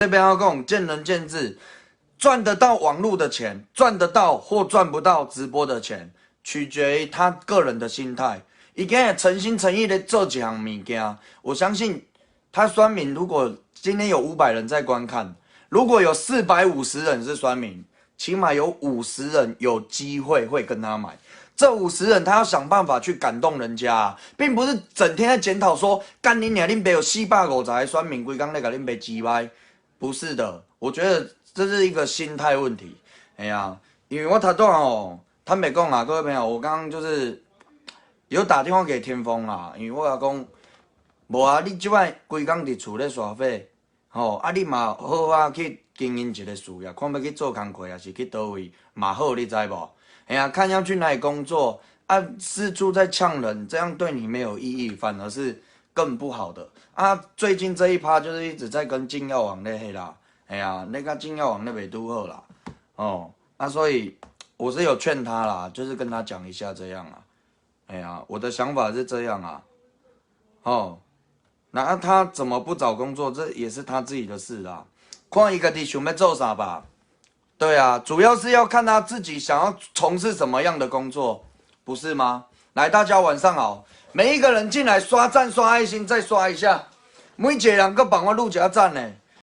这边要讲见仁见智，赚得到网络的钱，赚得到或赚不到直播的钱，取决于他个人的心态。伊今日诚心诚意的做一项物件，我相信他酸民，如果今天有500人在观看，如果有450人是酸民，起码有50人有机会会跟他买。这50人他要想办法去感动人家、啊，并不是整天在检讨说干你娘，恁爸有450个酸民，规工在甲恁爸击败。不是的，我觉得这是一个心态问题。哎呀，因为我头段哦，坦白讲啊，各位朋友，我刚刚就是有打电话给天风啦，因为我讲，无啊，你即摆规工伫厝咧耍废，吼、啊，你嘛好啊去经营一个事业，看要去做工课，还是去倒位，嘛好，你知无？哎呀，看要去哪里工作啊，四处在呛人，这样对你没有意义，反而是更不好的。啊，最近这一趴就是一直在跟金耀王咧黑啦，哎呀，那个金耀王那袂拄好啦，哦，啊，所以我是有劝他啦，就是跟他讲一下这样啊，哎呀，我的想法是这样啊，哦，那他怎么不找工作，这也是他自己的事啦，看伊家己想要做啥吧。对啊，主要是要看他自己想要从事什么样的工作，不是吗？来，大家晚上好，每一个人进来刷赞、刷爱心，再刷一下。每一个人搁帮我录一下赞呢。